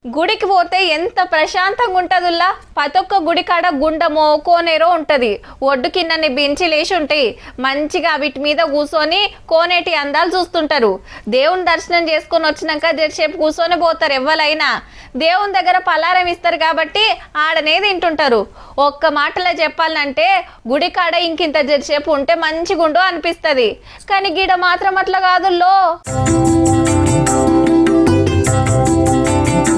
గుడికి పోతే ఎంత ప్రశాంతంగా ఉంటదుల్లా. ప్రతొక్క గుడి కాడ గుండమో కోనేరో ఉంటది. ఒడ్డు కిందని బెంచి లేచి ఉంటాయి. మంచిగా వీటి మీద కూర్చొని కోనేటి అందాలు చూస్తుంటారు. దేవుని దర్శనం చేసుకొని వచ్చినాక జరసేపు కూర్చొని పోతారు. ఎవ్వరైనా దేవుని దగ్గర పలారం ఇస్తారు కాబట్టి ఆడనే తింటుంటారు. ఒక్క మాటలో చెప్పాలంటే గుడి కాడ ఇంకింత జరసేపు ఉంటే మంచిగుండు అనిపిస్తుంది. కానీ గిడ మాత్రం అట్లా కాదుల్లో.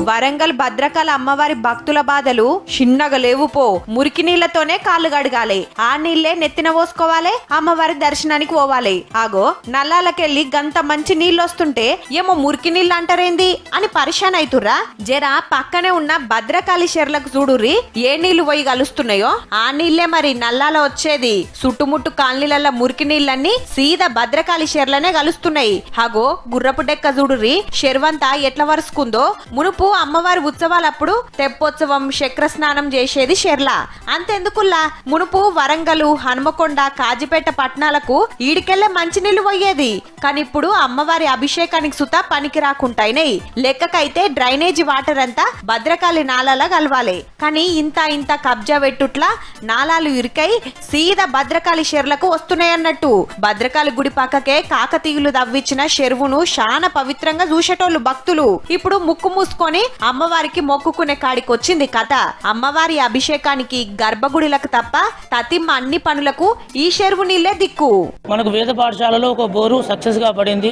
వరంగల్ భద్రకాళి అమ్మవారి భక్తుల బాధలు చిన్నగా లేవు పో. మురికి నీళ్లతోనే కాళ్ళు గడగాలి, ఆ నీళ్లే నెత్తిన పోసుకోవాలి, అమ్మవారి దర్శనానికి పోవాలి. ఆగో నల్లాలకెళ్ళి గంత మంచి నీళ్ళు వస్తుంటే ఏమో మురికి నీళ్ళు అంటారేంది అని పరిశాన్ అయితుర్రా. జరా పక్కనే ఉన్న భద్రకాళి చెర్లకు చూడుర్రి ఏ నీళ్లు పోయి కలుస్తున్నాయో ఆ నీళ్లే మరి నల్లాల వచ్చేది. చుట్టుముట్టు కాలనీల మురికి నీళ్ళన్నీ సీదా భద్రకాళి చెర్లనే కలుస్తున్నాయి. ఆగో గుర్రపు డెక్క చూడుర్రి చెరువంతా ఎట్లా వరుసుకుందో. మునుపు అమ్మవారి ఉత్సవాలప్పుడు తెప్పోత్సవం చక్ర స్నానం చేసేది షెర్ల. అంతెందుకుల్లా మునుపు వరంగలు హనుమకొండ కాజిపేట పట్టణాలకు ఈడికెళ్లే మంచినీళ్లు పోయేది. కానీ ఇప్పుడు అమ్మవారి అభిషేకానికి సుతా పనికి రాకుంటాయినాయి. లెక్కకైతే డ్రైనేజీ వాటర్ అంతా భద్రకాళి నాలాలా కలవాలి. కానీ ఇంత కబ్జా పెట్టుట్లా నాలాలు ఇరికై సీదా భద్రకాళి షెర్లకు వస్తున్నాయన్నట్టు. భద్రకాళి గుడి పక్కకే కాకతీయులు దవ్విచ్చిన చెరువును చాలా పవిత్రంగా చూసేటోళ్ళు భక్తులు ఇప్పుడు ముక్కు మూసుకొని అమ్మవారికి మొక్కుకునే కాడికి వచ్చింది కథ. అమ్మవారి అభిషేకానికి గర్భగుడిలకు తప్ప తతిమ్మ అన్ని పనులకు ఈ చెరువు నీళ్లే దిక్కు. మనకు వేద పాఠశాలలో ఒక బోరు సక్సెస్ గా పడింది.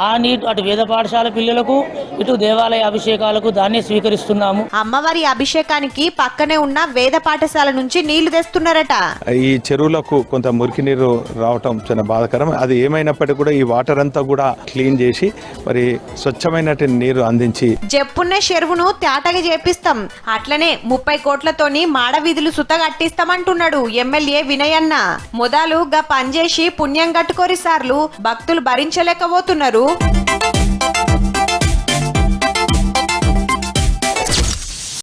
ఆ నీటి అటు వేద పాఠశాల పిల్లలకు ఇటు దేవాలయ అభిషేకాలకు దాన్ని స్వీకరిస్తున్నాము. అమ్మవారి అభిషేకానికి పక్కనే ఉన్న వేద పాఠశాల నుంచి నీళ్లు తెస్తున్నారట. ఈ చెరువులకు కొంత మురికి నీరు రావటం చాలా బాధాకరం. అది ఏమైనప్పటికీ కూడా ఈ వాటర్ అంతా కూడా క్లీన్ చేసి మరి స్వచ్ఛమైన నీరు అందించి చెప్పున్న చెరువును తేటగా చేపిస్తాం. అట్లనే 30 కోట్లతోని మాడ వీధులు సుత కట్టిస్తామంటున్నాడు ఎమ్మెల్యే వినయన్న. మొదలుగా పనిచేసి పుణ్యం కట్టుకోరి సార్లు భక్తులు భరించలేకపోతున్నారు.